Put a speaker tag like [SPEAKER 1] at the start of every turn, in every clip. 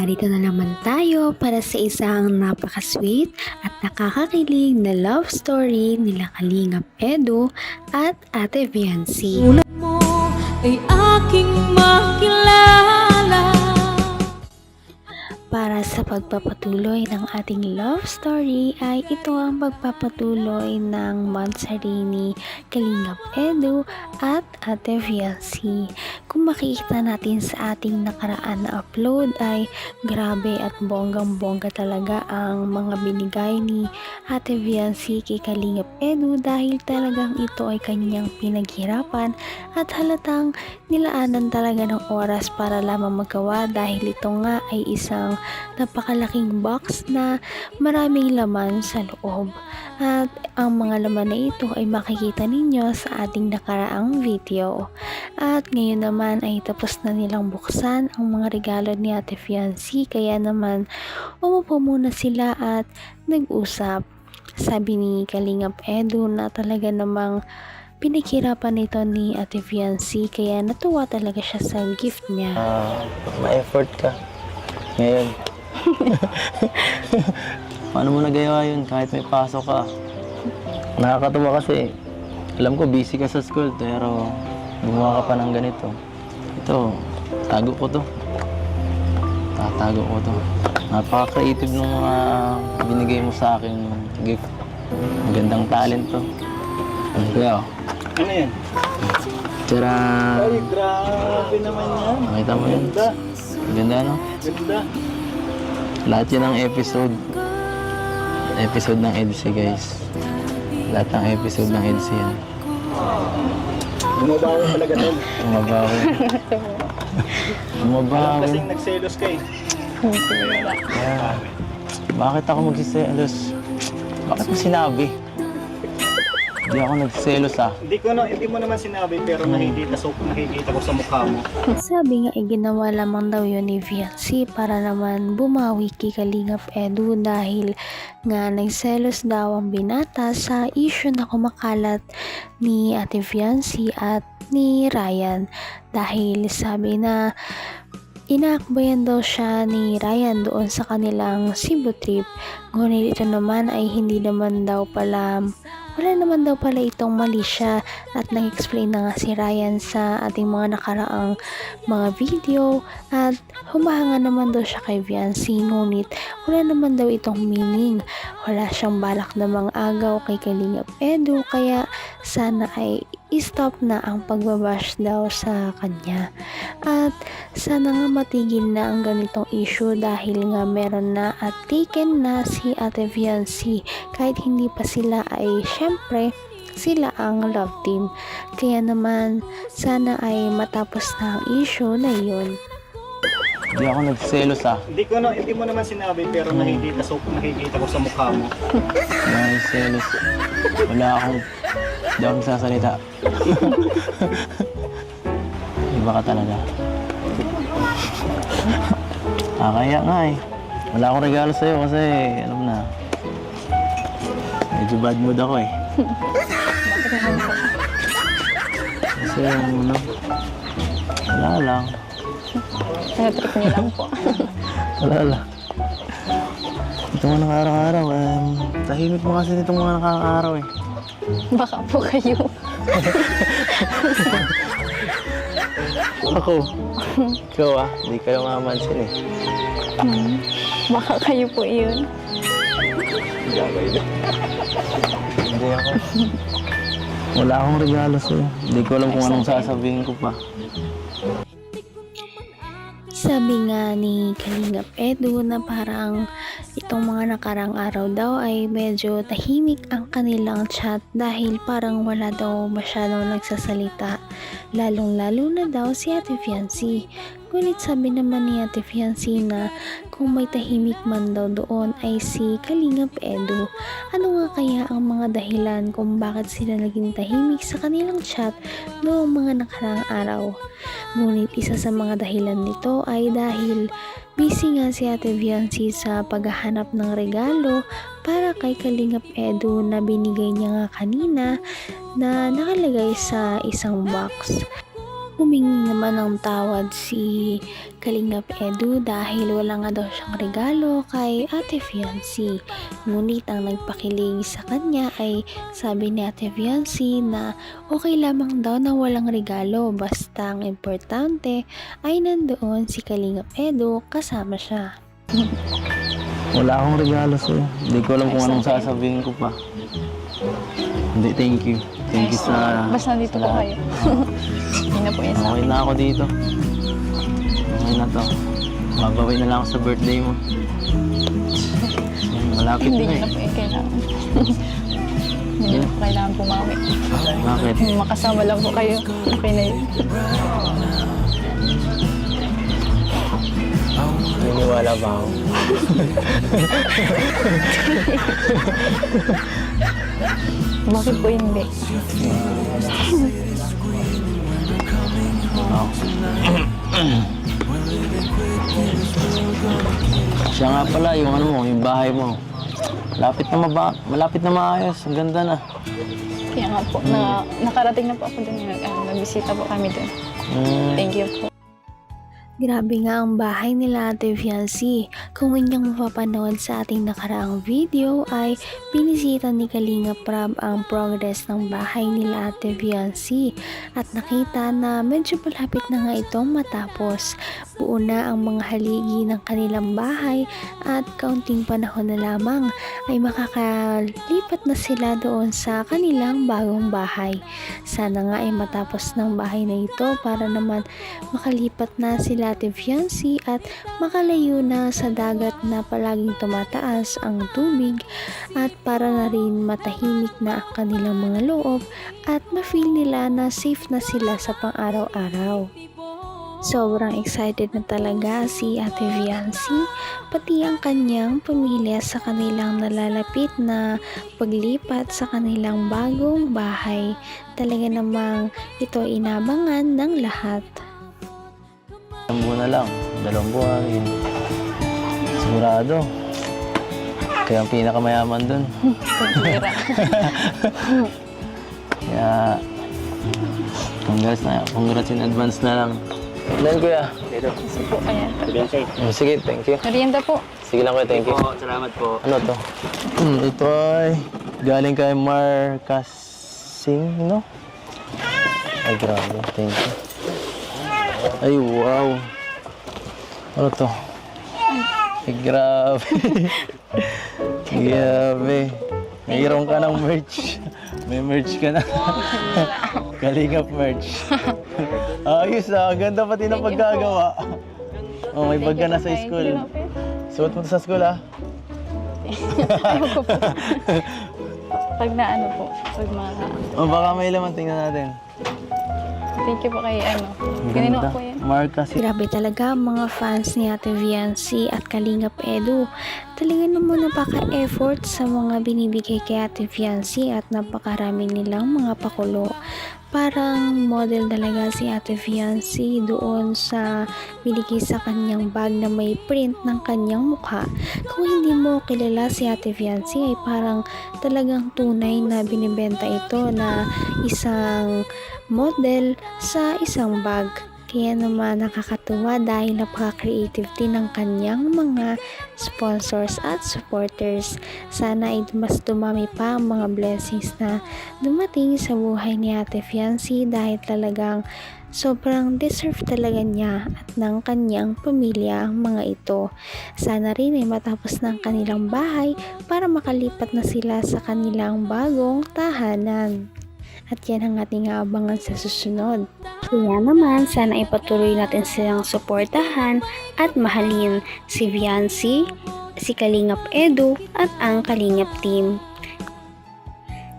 [SPEAKER 1] narito na naman tayo para sa isang napaka-sweet at nakakakilig na love story nila Kalingap Edu at Ate Viancy.
[SPEAKER 2] Tulad mo ay aking makilala.
[SPEAKER 1] Para sa pagpapatuloy ng ating love story ay ito ang pagpapatuloy ng monthsary ni Kalingap Edu at Ate Viancy. Kung makikita natin sa ating nakaraan na upload ay grabe at bonggang-bongga talaga ang mga binigay ni Ate Viancy kay Kalingap Edu dahil talagang ito ay kanyang pinaghirapan at halatang nilaanan talaga ng oras para lamang magawa dahil ito nga ay isang napakalaking box na maraming laman sa loob. At ang mga laman na ito ay makikita ninyo sa ating nakaraang video. At ngayon naman ay tapos na nilang buksan ang mga regalo ni Ate Viancy, kaya naman umupo muna sila at nag-usap. Sabi ni Kalingap Edu na talaga namang pinaghirapan nito ni Ate Viancy kaya natuwa talaga siya sa gift niya.
[SPEAKER 3] Ma-effort ka ngayon. Paano mo nagawa yun kahit may pasok ka? Nakakatuwa kasi alam ko busy ka sa school pero gumawa ka pa ng ganito. Ito, tago ko to. Tatago ko to. Napaka-creative ng mga binigay mo sa akin gift. Magandang talent to. Ano kaya?
[SPEAKER 4] Ano yan?
[SPEAKER 3] Tira!
[SPEAKER 4] Ay, grabe naman yan.
[SPEAKER 3] Makita mo yun?
[SPEAKER 4] Ganda.
[SPEAKER 3] Ganda, no?
[SPEAKER 4] Ganda.
[SPEAKER 3] Lahat yun ang episode. Episode ng EDSA, guys. Lahat ng episode ng EDSA yan.
[SPEAKER 4] Bumabawi talaga tol.
[SPEAKER 3] Bumabawi. Bumabawi.
[SPEAKER 4] Kasing nagselos ka eh.
[SPEAKER 3] Yeah. Bakit ako magsiselos? Bakit mo sinabi? Hindi ako nagselos ah.
[SPEAKER 4] Hindi mo naman sinabi pero nakikita ko sa mukha mo.
[SPEAKER 1] Sabi nga ay ginawa lamang daw yun ni Viancy para naman bumawi kay Kalingap Edu dahil nga nagselos daw ang binata sa issue na kumakalat ni Ate Viancy at ni Ryan dahil sabi na inaakbayan daw siya ni Ryan doon sa kanilang Cebu trip. Ngunit ito naman ay wala naman daw pala itong mali siya at nag-explain na nga si Ryan sa ating mga nakaraang mga video at humahanga naman daw siya kay Viancy, ngunit wala naman daw itong meaning. Wala siyang balak na mang-agaw kay Kalingap Edu kaya sana ay i-stop na ang pagbabash daw sa kanya. At sana nga matigil na ang ganitong issue dahil nga meron na at taken na si Ate Viancy kahit hindi pa sila ay syempre sila ang love team. Kaya naman sana ay matapos na ang issue na yun.
[SPEAKER 3] Hindi ako nagselos ah.
[SPEAKER 4] Hindi mo naman sinabi pero nakikita ko sa mukha mo.
[SPEAKER 3] Nagselos. Hindi ako nagsasalita. Iba ka talaga. Kaya nga eh. Wala akong regalo sa'yo kasi alam na. Medyo bad mood ako eh. Kasi wala lang.
[SPEAKER 5] Tinatrick niyo lang po.
[SPEAKER 3] Wala lang. Ito mga nakaraw-araw, tahimik mo kasi nitong mga nakaraw eh.
[SPEAKER 5] Baka po kayo.
[SPEAKER 3] Ako. Ikaw ah, hindi kayo mamansin eh.
[SPEAKER 5] Baka kayo po yun.
[SPEAKER 3] Hindi ako. Wala akong regalo sa'yo. Hindi ko alam kung anong sasabihin ko pa.
[SPEAKER 1] Sabi nga ni Kalingap Edu na parang itong mga nakarang araw daw ay medyo tahimik ang kanilang chat dahil parang wala daw masyadong nagsasalita, lalong-lalo na daw si Ate Viancy. Ngunit sabi naman ni Ate Viancy na kung may tahimik man daw doon ay si Kalingap Edu. Ano nga kaya ang mga dahilan kung bakit sila naging tahimik sa kanilang chat noong mga nakarang araw? Ngunit isa sa mga dahilan nito ay dahil busy nga si Ate Viancy sa paghahanap ng regalo para kay Kalingap Edu na binigay niya nga kanina na nakalagay sa isang box. Humingi naman ng tawad si Kalingap Edu dahil wala nga daw siyang regalo kay Ate Fiancy. Ngunit ang nagpakilig sa kanya ay sabi ni Ate Fiancy na okay lamang daw na walang regalo basta ang importante ay nandoon si Kalingap Edu kasama siya.
[SPEAKER 3] Wala akong regalo sa'yo. Hindi ko alam kung anong sasabihin ko pa. Hindi, thank you. Thank you sa...
[SPEAKER 5] Basta nandito po kayo. Hindi na po yan sa
[SPEAKER 3] Okay
[SPEAKER 5] akin.
[SPEAKER 3] na ako dito. Okay na to. Mabawi na lang ako sa birthday mo. Malapit
[SPEAKER 5] Hindi
[SPEAKER 3] na
[SPEAKER 5] niyo
[SPEAKER 3] eh.
[SPEAKER 5] na po yung kailangan. Hindi niyo na po kailangan pumawi.
[SPEAKER 3] Bakit?
[SPEAKER 5] Makasama lang po kayo. Okay na yun.
[SPEAKER 3] Naniniwala ba ako?
[SPEAKER 5] Bakit po hindi?
[SPEAKER 3] Siya nga pala, yung ano mo, yung bahay mo. Malapit na maayos. Ang ganda na.
[SPEAKER 5] Kaya nga po, nakarating na po ako dun. Nagbisita po kami dun. Thank you po.
[SPEAKER 1] Grabe nga ang bahay nila Ate Fiancy. Kung inyong mapapanood sa ating nakaraang video ay binisita ni Kalinga Prab ang progress ng bahay nila Ate Fiancy at nakita na medyo malapit na nga itong matapos. Buo na ang mga haligi ng kanilang bahay at kaunting panahon na lamang ay makakalipat na sila doon sa kanilang bagong bahay. Sana nga ay matapos ng bahay na ito para naman makalipat na sila Ate Fiancy at makalayo na sa dagat na palaging tumataas ang tubig at para na rin matahimik na ang kanilang mga loob at ma-feel nila na safe na sila sa pang-araw-araw. Sobrang excited na talaga si Ate Fiancy pati ang kanyang pamilya sa kanilang nalalapit na paglipat sa kanilang bagong bahay. Talaga namang ito inabangan ng lahat.
[SPEAKER 3] Ilang buwan na lang. 2 buwan. Yun. Sigurado. Kaya ang pinakamayaman dun.
[SPEAKER 5] Pagkira.
[SPEAKER 3] Kaya, congrats in advance na lang. Ilan kuya?
[SPEAKER 5] Kasi po, ayan.
[SPEAKER 3] Sige, thank you.
[SPEAKER 5] Merienda po.
[SPEAKER 3] Sige lang kuya, thank you.
[SPEAKER 4] Salamat po.
[SPEAKER 3] Ano to? Ito ay galing kay Marcasing, no? Ay, grabe. Thank you. Ay, wow. Ano to? Ay, grabe. Grabe. Mayroon ka ng merch. May merch ka na. Kalingap merch. Ayos ah. Ganda pati ng pagkagawa. Oh, may bag ka na sa school. Suot mo to sa school ah.
[SPEAKER 5] Ayoko po. Pag na ano po, pag
[SPEAKER 3] Oh, baka may laman. Tingnan natin.
[SPEAKER 5] Thank you po kay ano.
[SPEAKER 3] Ang
[SPEAKER 5] Ganino
[SPEAKER 3] ganda.
[SPEAKER 5] po yan.
[SPEAKER 3] Marcas.
[SPEAKER 1] Grabe talaga ang mga fans ni Ate Fiancy at Kalingap Edu. Talaga naman napaka-effort sa mga binibigay kay Ate Fiancy at napakarami nilang mga pakulo. Parang model talaga si Ate Fiancy doon sa binigay sa kanyang bag na may print ng kanyang mukha. Kung hindi mo kilala si Ate Fiancy ay parang talagang tunay na binibenta ito na isang model sa isang bag. Kaya naman nakakatuwa dahil napaka-creative din ng kanyang mga sponsors at supporters. Sana ay mas dumami pa ang mga blessings na dumating sa buhay ni Ate Fiancy dahil talagang sobrang deserve talaga niya at ng kanyang pamilya ang mga ito. Sana rin ay matapos ng kanilang bahay para makalipat na sila sa kanilang bagong tahanan. At yan ang ating aabangan sa susunod. Kaya naman, sana ipatuloy natin silang suportahan at mahalin si Fiancy, si Kalingap Edu at ang Kalingap team.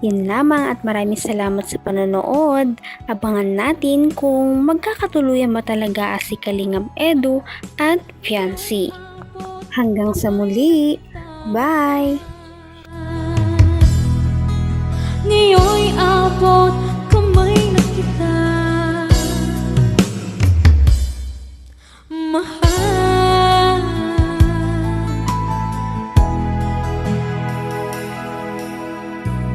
[SPEAKER 1] Yan lamang at maraming salamat sa panonood. Abangan natin kung magkakatuluyan ba talaga si Kalingap Edu at Fiancy. Hanggang sa muli. Bye!
[SPEAKER 2] Ngayon'y abot kamay na kita, mahal.